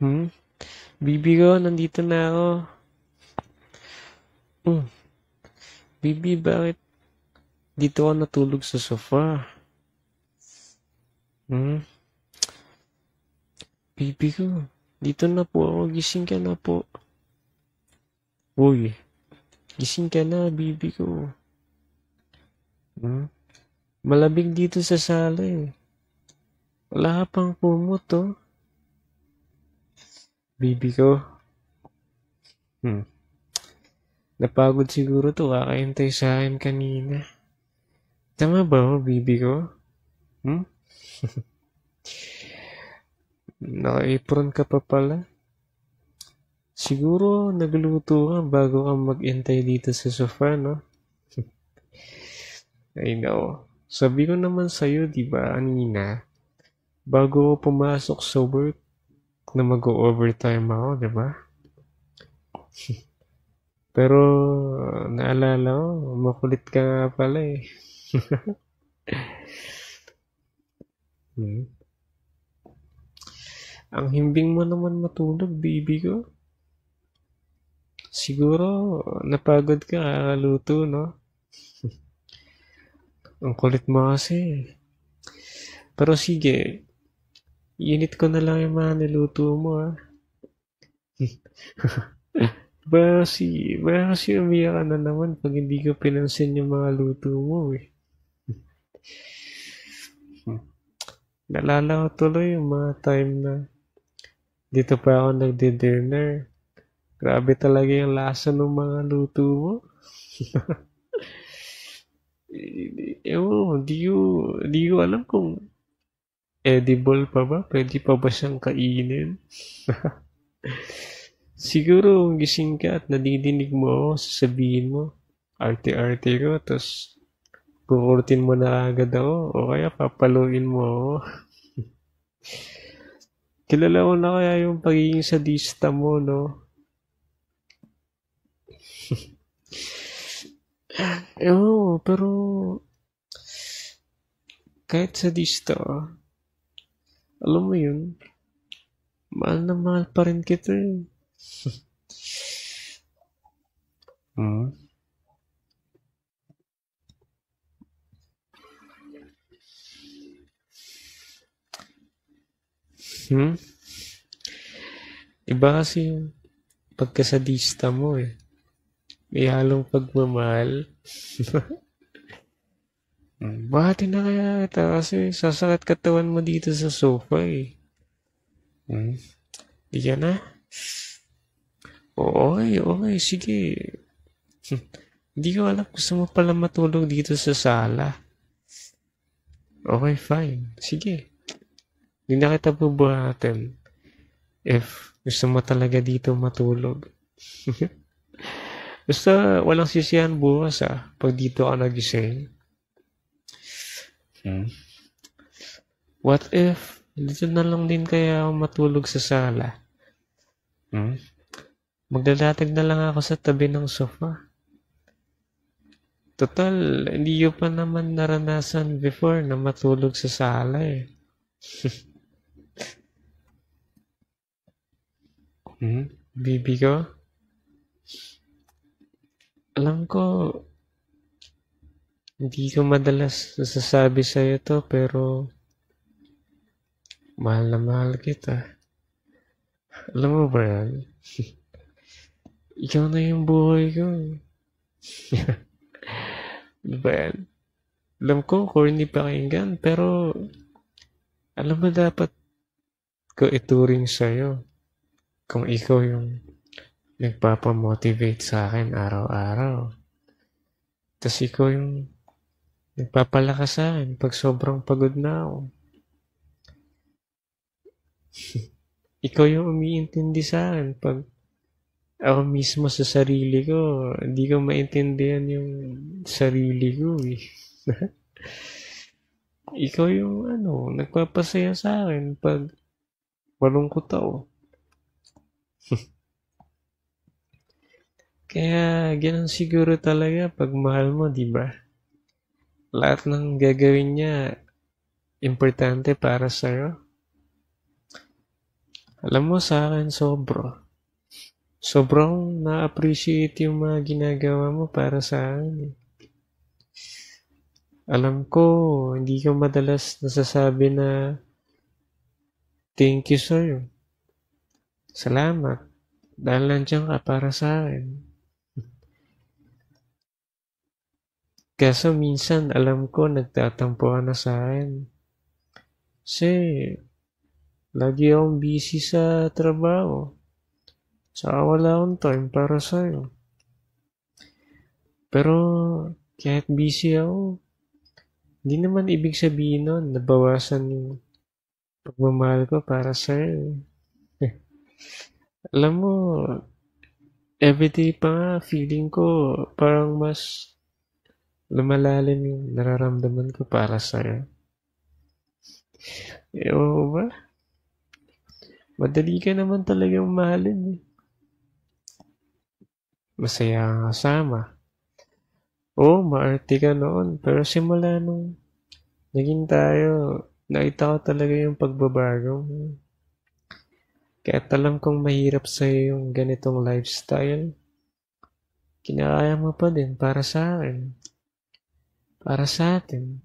Hmm? Bibi ko, nandito na ako. Hmm. Bibi, bakit dito ka natulog sa sofa? Hmm? Bibi ko, dito na po ako. Gising ka na po. Uy, gising ka na, bibi ko. Hmm? Malamig dito sa sala eh. Wala ka pang kumot oh. Bibi ko. Hmm. Napagod siguro to, kakaintay sa akin kanina. Tama ba oh, bibi ko? Hmm? Naka-apron ka pa pala. Siguro nagluto ka bago ka mag-intay dito sa sofa, no? I know. Sabi ko naman sa'yo, di ba, kanina, bago ako pumasok sa work, na mag-overtime ako, di ba? Pero, naalala ko, makulit ka nga pala eh. Hmm. Ang himbing mo naman matulog, baby ko. Siguro, napagod ka, kakaluto, no? Ang kulit mo kasi. Pero sige, init ko na lang yung mga niluto mo, ah. Ba kasi umiyak ka na naman pag hindi ko pinansin yung mga luto mo, eh. Naalala ko tuloy yung mga time na dito pa ako nagdi-dinner. Grabe talaga yung lasa ng mga luto mo. Ewan, di ko alam kung edible pa ba? Pwede pa ba siyang kainin? Siguro kung gising ka at nadidinig mo ako, sasabihin mo, arte-arte ko, tapos kukurtin mo na agad ako, o kaya papaluin mo ako. Kilala ko na kaya yung pagiging sadista mo, no? Pero kahit sadista, alam mo yun, mahal na mahal pa rin kita eh. Hmm? Hmm? Iba kasi yung pagkasadista mo eh. May halong pagmamahal. Bahati na kaya kita kasi sasakit katawan mo dito sa sofa eh. Hmm? Di ka na? Okay, okay, sige. Hindi ko alam, gusto mo pala matulog dito sa sala. Okay, fine. Sige. Hindi na kita bubuhatin. If gusto mo talaga dito matulog. Basta walang sisihan bukas pag dito ka nagising. Hmm? What if dito na lang din kaya ako matulog sa sala? Hmm? Maglalatag na lang ako sa tabi ng sofa. Total, hindi ko pa naman naranasan before na matulog sa sala eh. Hmm? Bibi ko? Alam ko, hindi ko madalas nasasabi sa'yo to, pero mahal na mahal kita. Alam mo ba yan? Ikaw na yung buhay ko. Ano ba yan? Alam ko, corny pakinggan, pero alam mo dapat ko ituring sa'yo kung ikaw yung nagpapamotivate sa akin araw-araw. Tapos ikaw yung nagpapalakas sa akin pag sobrang pagod na ako. Ikaw yung umiintindi sa akin pag ako mismo sa sarili ko, hindi ko maintindihan yung sarili ko eh. Ikaw yung nagpapasaya sa akin pag malungkot ako. Kaya ganun siguro talaga pag mahal mo, di ba? Lahat ng gagawin niya importante para sa'yo. Alam mo sa akin sobrang na-appreciate yung mga ginagawa mo para sa akin eh. Alam ko, hindi ko madalas nasasabi na thank you sa'yo. Salamat. Dahil nandiyan ka para sa akin. Kaso minsan alam ko nagtatampo ka na sa akin. Kasi lagi akong busy sa trabaho. Tsaka wala akong time para sa'yo. Pero kahit busy ako, hindi naman ibig sabihin nun nabawasan yung pagmamahal ko para sa'yo. Alam mo, everyday pa nga feeling ko parang mas lumalalim yung nararamdaman ko para sa'yo. Oo ba? Madali ka naman talagang mahalin eh. Masaya kang kasama. Oo, maarte ka noon. Pero simula nung naging tayo, nakita ko talaga yung pagbabago. Kahit alam kong mahirap sa'yo yung ganitong lifestyle, kinakaya mo pa din para sa akin. Para sa atin.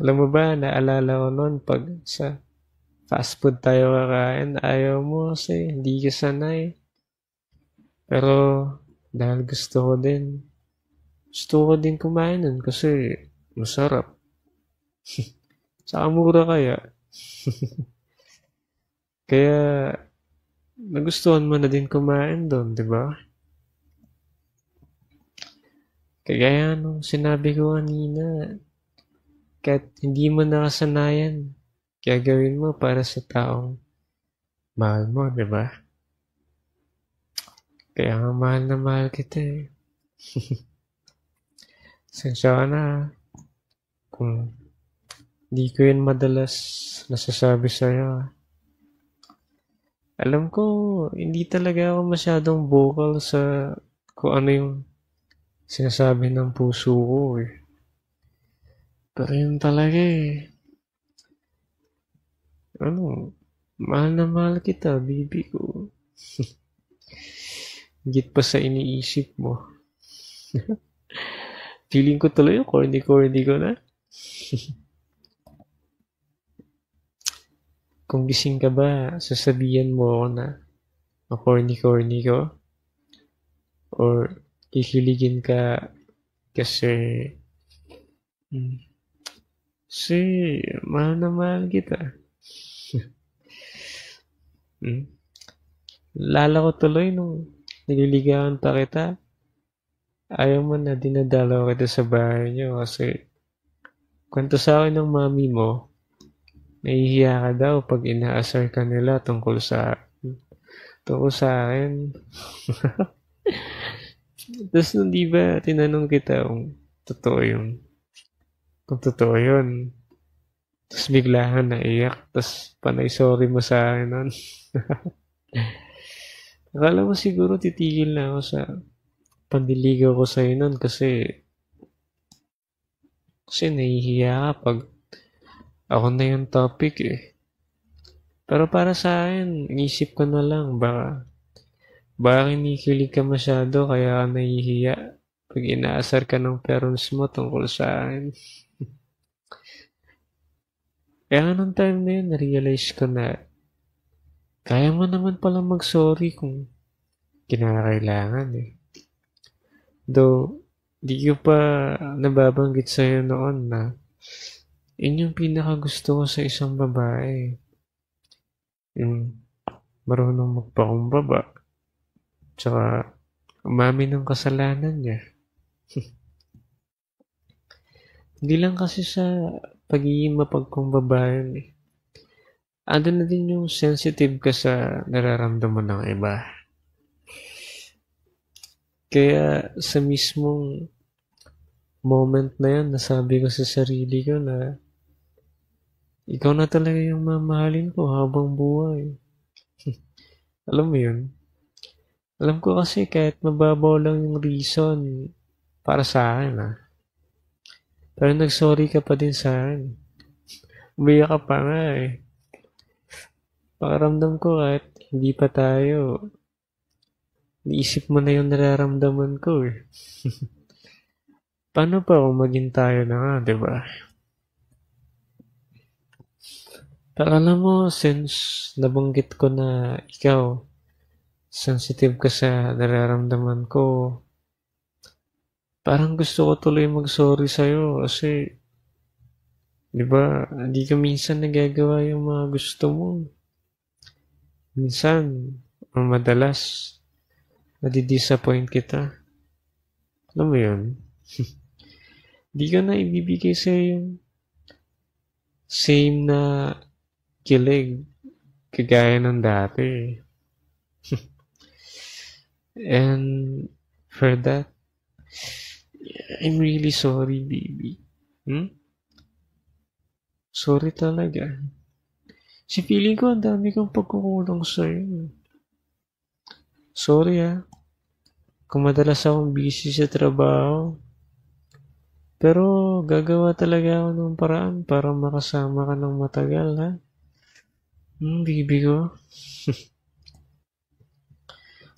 Alam mo ba, naalala ko noon pag sa fast food tayo kakain, ayaw mo kasi hindi ka sanay. Pero dahil gusto ko din kumain nun kasi masarap. Saka mura kaya. Kaya nagustuhan mo na din kumain doon, di ba? Kagaya nung sinabi ko kanina, kahit hindi mo nakasanayan, gagawin mo para sa taong mahal mo, di ba? Kaya nga mahal na mahal kita eh. Sensya ka na kung di ko yun madalas nasasabi sa'yo. Alam ko, hindi talaga ako masyadong vocal sa kung ano yung sinasabi ng puso ko eh. Pero yun talaga eh. Mahal na mahal kita, baby ko. Higit pa sa iniisip mo. Feeling ko tuloy yung corny-corny ko na. Kung gising ka ba, sasabihan mo ako na corny-corny ko? Or kikiligin ka kasi kasi mahal na mahal kita. Lala ko tuloy nung nililigawan pa kita. Ayaw mo na dinadalaw kita sa bahay niyo kasi kwento sa akin ng mami mo, nahihiya ka daw pag inaasar ka nila tungkol sa akin. Tapos nung di ba tinanong kita kung totoo yun. Tapos bigla ka naiyak. Tapos panay sorry mo sa akin nun. Akala mo siguro titigil na ako sa pandiligaw ko sa'yo nun kasi nahihiya ka pag ako na yung topic eh. Pero para sa akin, inisip ko na lang baka kinikilig ka masyado kaya ka nahihiya pag inaasar ka ng parents mo tungkol sa akin. Kaya nga nung time na yun, na-realize ko na kaya mo naman pala mag-sorry kung kinakailangan eh. Though, di ko pa nababanggit sa'yo noon na yun yung pinakagusto ko sa isang babae. Yung marunong magpakumbaba. Tsaka, umami ng kasalanan niya. Hindi lang kasi sa pagiging mapagkumbaba yun eh. Ando na din yung sensitive ka sa nararamdaman ng iba. Kaya sa mismong moment na yan, nasabi ko sa sarili ko na ikaw na talaga yung mamahalin ko habang buhay. Alam mo yun? Alam ko kasi kahit mababaw lang yung reason para sa akin pero nag-sorry ka pa din sa akin. Umiyak ka pa nga eh. Pakiramdam ko kahit hindi pa tayo, naisip mo na yung nararamdaman ko eh. Paano pa kung maging tayo na nga, di ba? Pero alam mo, since nabanggit ko na ikaw, sensitive ka sa nararamdaman ko, parang gusto ko tuloy mag-sorry sa'yo kasi, di ba, hindi ka minsan nagagawa yung mga gusto mo. Minsan, o madalas, nadi-disappoint kita. Alam mo yun? Di ko na ibibigay sa'yo yung same na kilig kagaya ng dati. And for that, I'm really sorry, baby. Sorry talaga. Si feeling ko ang dami kong pagkukulang sa'yo. Sorry kung madalas akong busy sa trabaho. Pero gagawa talaga ako ng paraan para makasama ka ng matagal, ha? Baby ko.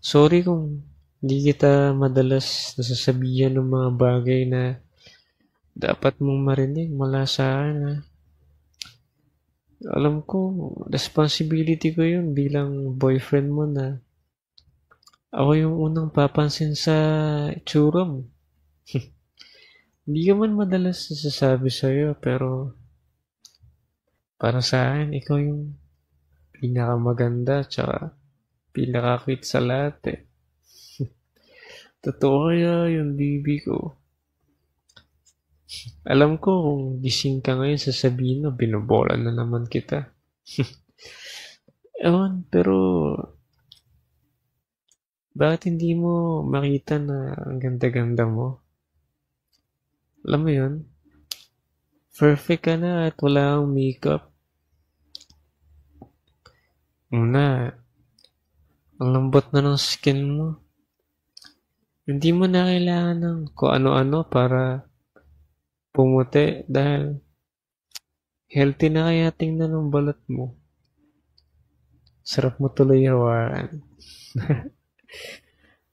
Sorry kung hindi kita madalas nasasabihan ng mga bagay na dapat mong marinig mula sa akin, ha? Alam ko, responsibility ko yun bilang boyfriend mo na ako yung unang papansin sa itsura mo. Hindi ka man madalas nasasabi sa'yo, pero para sa akin, ikaw yung pinakamaganda tsaka pinaka-cute sa lahat eh. Totoo kaya yung baby ko. Alam ko kung gising ka ngayon sasabihin mo, binobola na naman kita. Ewan, pero bakit hindi mo makita na ang ganda-ganda mo? Alam mo yun? Perfect ka na at wala kang makeup. Una, ang lambot na ng skin mo. Hindi mo na kailangan ng kung ano-ano para pumuti dahil healthy na kaya tingnan ng balat mo. Sarap mo tuloy hawakan.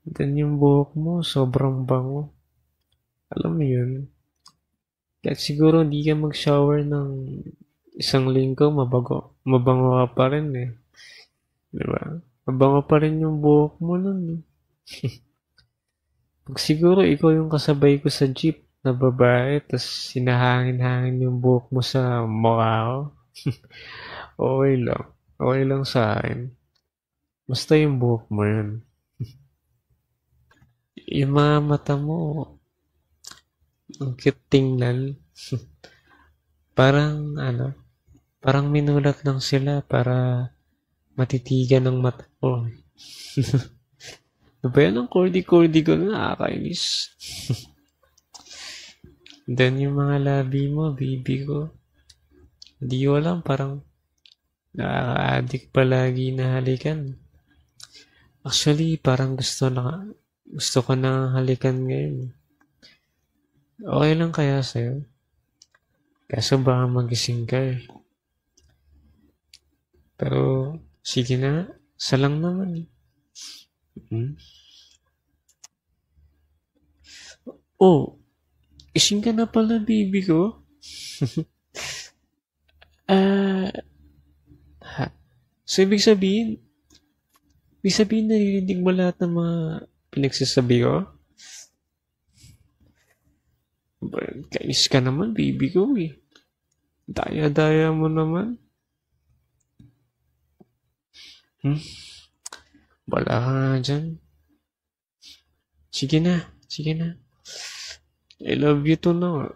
Then yung buhok mo, sobrang bango. Alam mo yun? Kahit siguro hindi ka mag-shower ng isang linggo, mabango ka pa rin eh. Diba? Mabango pa rin yung buhok mo nun. Pag siguro ikaw yung kasabay ko sa jeep na babae, tas sinahangin-hangin yung buhok mo sa mukha ko, okay lang. Okay lang sa akin. Basta yung buhok mo yun. Yung mga mata mo, ang cute tingnan. Parang minulak lang sila para matitigan ng mata ko. Ano ba yan ang cordy-cordy ko na nakakainis? Then yung mga labi mo, baby ko. Hindi ko alam, parang nakaka-addict palagi na halikan. Actually, parang gusto ko na halikan ngayon. Okay lang kaya sa'yo? Kaso baka magising ka eh. Pero, sige na. Isa lang naman eh. Oh, gising ka na pala, baby ko. So, ibig sabihin naririnig mo lahat ng mga pinagsasabi ko? Kainis ka naman, baby ko eh. Daya-daya mo naman. Wala ka nga dyan. Sige na. I love you too na.